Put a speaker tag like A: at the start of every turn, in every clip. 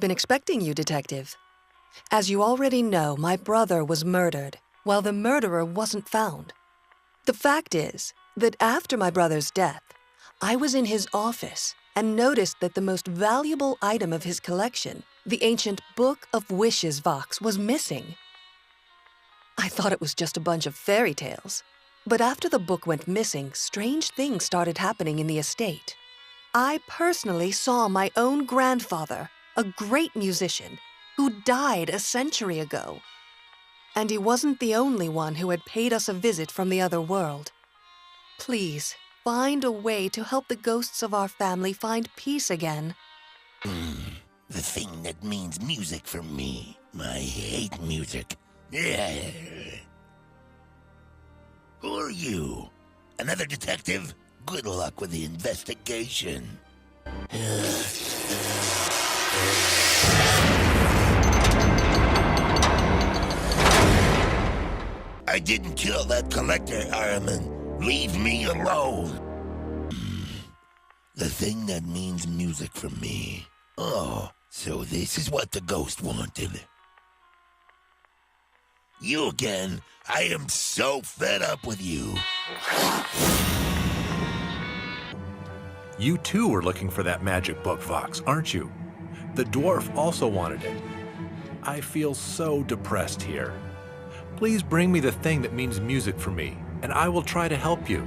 A: Been expecting you, Detective. As you already know, my brother was murdered, while the murderer wasn't found. The fact is that after my brother's death, I was in his office and noticed that the most valuable item of his collection, the ancient Book of Wishes box, was missing. I thought it was just a bunch of fairy tales, but after the book went missing, strange things started happening in the estate. I personally saw my own grandfather, a great musician, who died a century ago. And he wasn't the only one who had paid us a visit from the other world. Please, find a way to help the ghosts of our family find peace again.
B: The thing that means music for me. I hate music. Who are you? Another detective? Good luck with the investigation. I didn't kill that collector, Harriman. Leave me alone. The thing that means music for me. Oh, so this is what the ghost wanted. You again. I am so fed up with you.
C: You too were looking for that magic book, Vox, aren't you? The dwarf also wanted it. I feel so depressed here. Please bring me the thing that means music for me, and I will try to help you.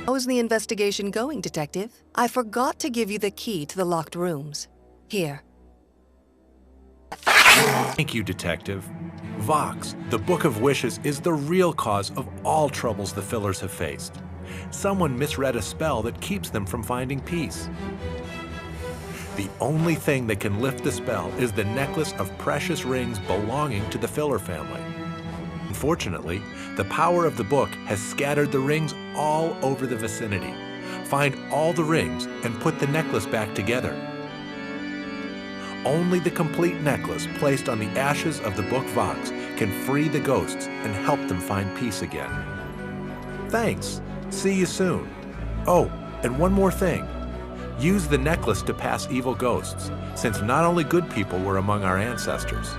A: How is the investigation going, Detective? I forgot to give you the key to the locked rooms. Here.
C: Thank you, Detective. Vox, the Book of Wishes is the real cause of all troubles the Fillers have faced. Someone misread a spell that keeps them from finding peace. The only thing that can lift the spell is the necklace of precious rings belonging to the Filler family. Unfortunately, the power of the book has scattered the rings all over the vicinity. Find all the rings and put the necklace back together. Only the complete necklace placed on the ashes of the book Vox can free the ghosts and help them find peace again. Thanks. See you soon. Oh, and one more thing. Use the necklace to pass evil ghosts, since not only good people were among our ancestors.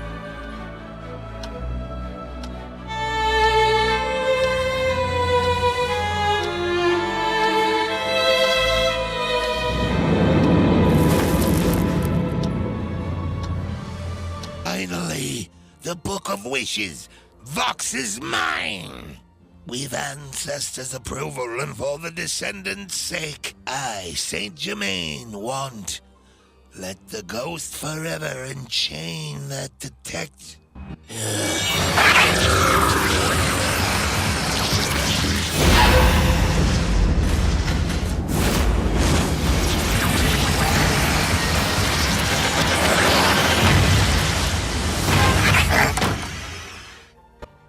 B: Finally, the Book of Wishes. Vox is mine. With ancestors' approval and for the descendants' sake, I, Saint Germain, want. Let the ghost forever enchain that detect.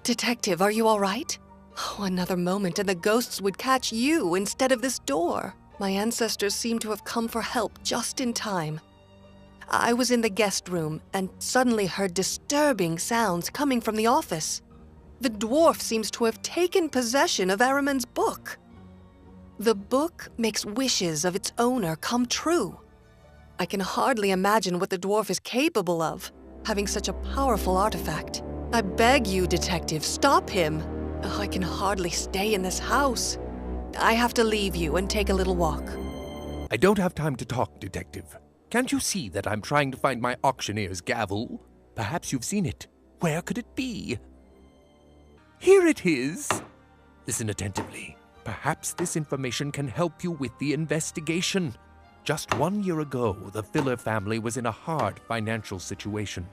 A: Detective, are you all right? Oh, another moment and the ghosts would catch you instead of this door. My ancestors seem to have come for help just in time. I was in the guest room and suddenly heard disturbing sounds coming from the office. The dwarf seems to have taken possession of Araman's book. The book makes wishes of its owner come true. I can hardly imagine what the dwarf is capable of, having such a powerful artifact. I beg you, Detective, stop him. Oh, I can hardly stay in this house. I have to leave you and take a little walk.
D: I don't have time to talk, Detective. Can't you see that I'm trying to find my auctioneer's gavel? Perhaps you've seen it. Where could it be? Here it is. Listen attentively. Perhaps this information can help you with the investigation. Just 1 year ago, the Filler family was in a hard financial situation.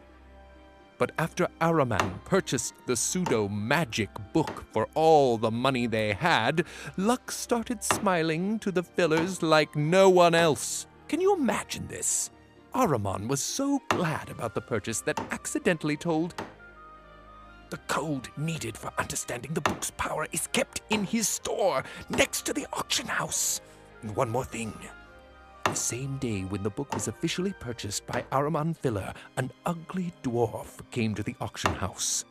D: But after Araman purchased the pseudo-magic book for all the money they had, luck started smiling to the Fillers like no one else. Can you imagine this? Araman was so glad about the purchase that accidentally told... The code needed for understanding the book's power is kept in his store, next to the auction house. And one more thing. The same day when the book was officially purchased by Araman Filler, an ugly dwarf came to the auction house.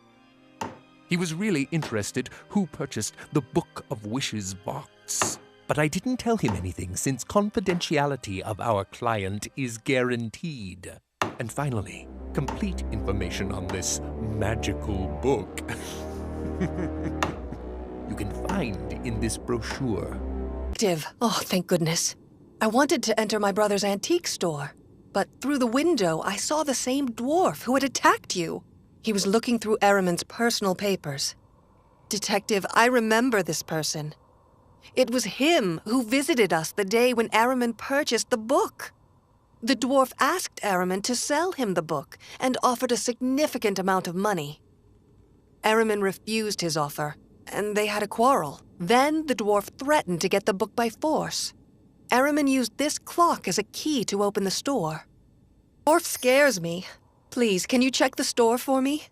D: He was really interested who purchased the Book of Wishes box. But I didn't tell him anything since confidentiality of our client is guaranteed. And finally, complete information on this magical book you can find in this brochure.
A: Detective, oh, thank goodness. I wanted to enter my brother's antique store, but through the window I saw the same dwarf who had attacked you. He was looking through Araman's personal papers. Detective, I remember this person. It was him who visited us the day when Araman purchased the book. The dwarf asked Araman to sell him the book and offered a significant amount of money. Araman refused his offer, and they had a quarrel. Then the dwarf threatened to get the book by force. Araman used this clock as a key to open the store. Dwarf scares me. Please, can you check the store for me?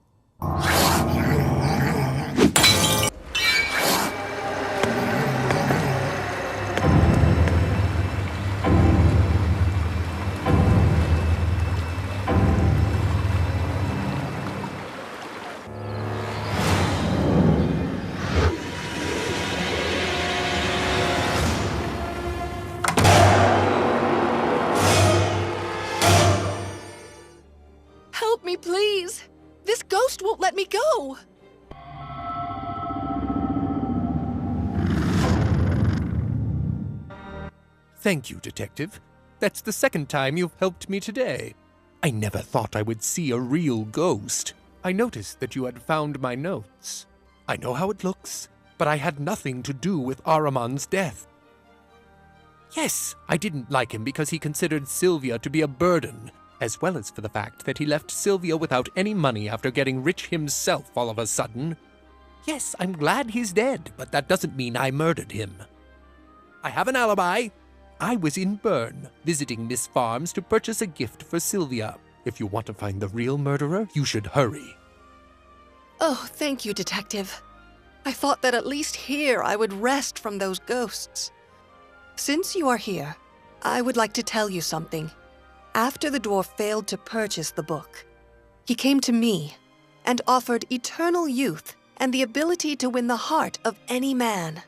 A: Help me, please. This ghost won't let me go.
D: Thank you, Detective. That's the second time you've helped me today. I never thought I would see a real ghost. I noticed that you had found my notes. I know how it looks, but I had nothing to do with Araman's death. Yes, I didn't like him because he considered Sylvia to be a burden, as well as for the fact that he left Sylvia without any money after getting rich himself all of a sudden. Yes, I'm glad he's dead, but that doesn't mean I murdered him. I have an alibi. I was in Bern, visiting Miss Farms to purchase a gift for Sylvia. If you want to find the real murderer, you should hurry.
A: Oh, thank you, Detective. I thought that at least here I would rest from those ghosts. Since you are here, I would like to tell you something. After the dwarf failed to purchase the book, he came to me and offered eternal youth and the ability to win the heart of any man,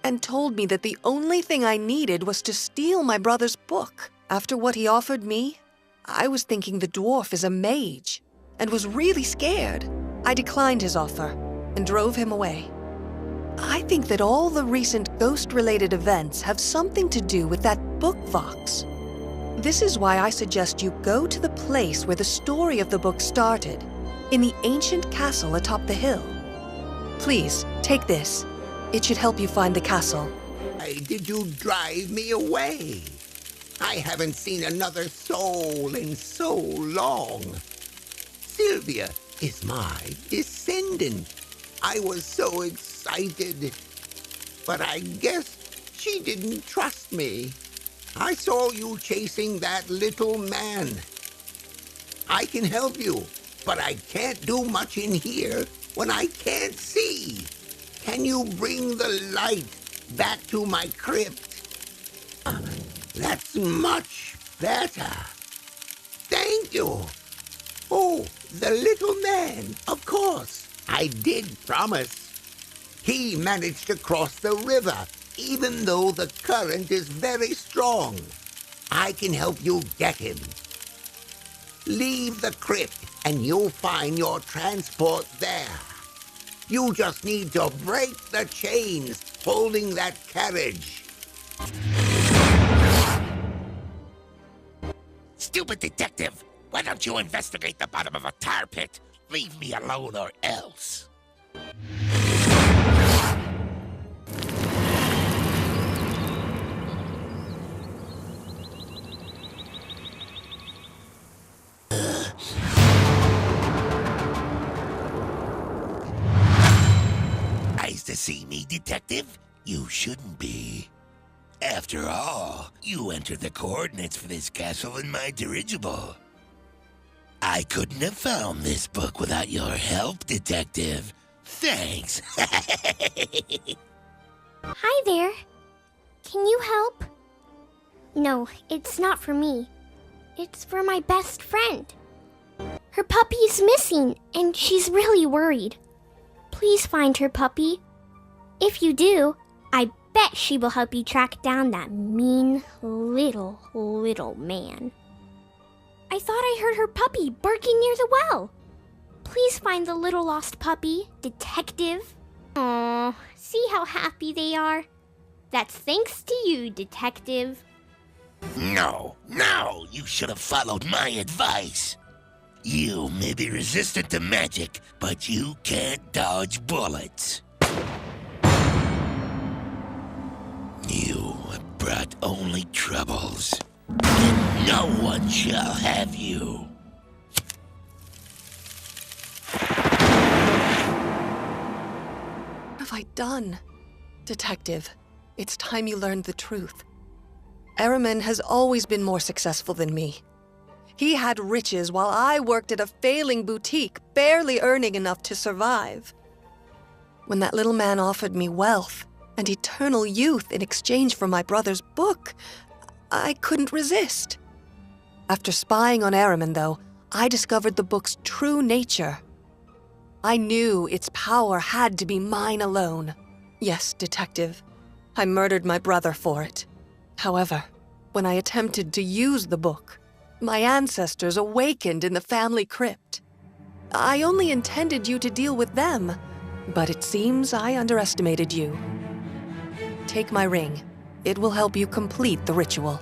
A: and told me that the only thing I needed was to steal my brother's book. After what he offered me, I was thinking the dwarf is a mage and was really scared. I declined his offer and drove him away. I think that all the recent ghost-related events have something to do with that book, Vox. This is why I suggest you go to the place where the story of the book started, in the ancient castle atop the hill. Please, take this. It should help you find the castle.
E: Why did you drive me away? I haven't seen another soul in so long. Sylvia is my descendant. I was so excited, but I guess she didn't trust me. I saw you chasing that little man. I can help you, but I can't do much in here. when I can't see? Can you bring the light back to my crypt? That's much better. Thank you. Oh, the little man, of course. I did promise. He managed to cross the river, even though the current is very strong. I can help you get him. Leave the crypt, and you'll find your transport there. You just need to break the chains holding that carriage.
B: Stupid detective! Why don't you investigate the bottom of a tar pit? Leave me alone or else. Nice to see me, detective? You shouldn't be. After all, you entered the coordinates for this castle in my dirigible. I couldn't have found this book without your help, detective. Thanks.
F: Hi there. Can you help? No, it's not for me. It's for my best friend. Her puppy is missing, and she's really worried. Please find her puppy. If you do, I bet she will help you track down that mean little man. I thought I heard her puppy barking near the well. Please find the little lost puppy, detective. Aww, see how happy they are? That's thanks to you, detective.
B: No, you should have followed my advice. You may be resistant to magic, but you can't dodge bullets. You have brought only troubles, and no one shall have you.
A: What have I done? Detective, it's time you learned the truth. Araman has always been more successful than me. He had riches while I worked at a failing boutique, barely earning enough to survive. When that little man offered me wealth and eternal youth in exchange for my brother's book, I couldn't resist. After spying on Araman, though, I discovered the book's true nature. I knew its power had to be mine alone. Yes, detective, I murdered my brother for it. However, when I attempted to use the book, my ancestors awakened in the family crypt. I only intended you to deal with them, but it seems I underestimated you. Take my ring. It will help you complete the ritual.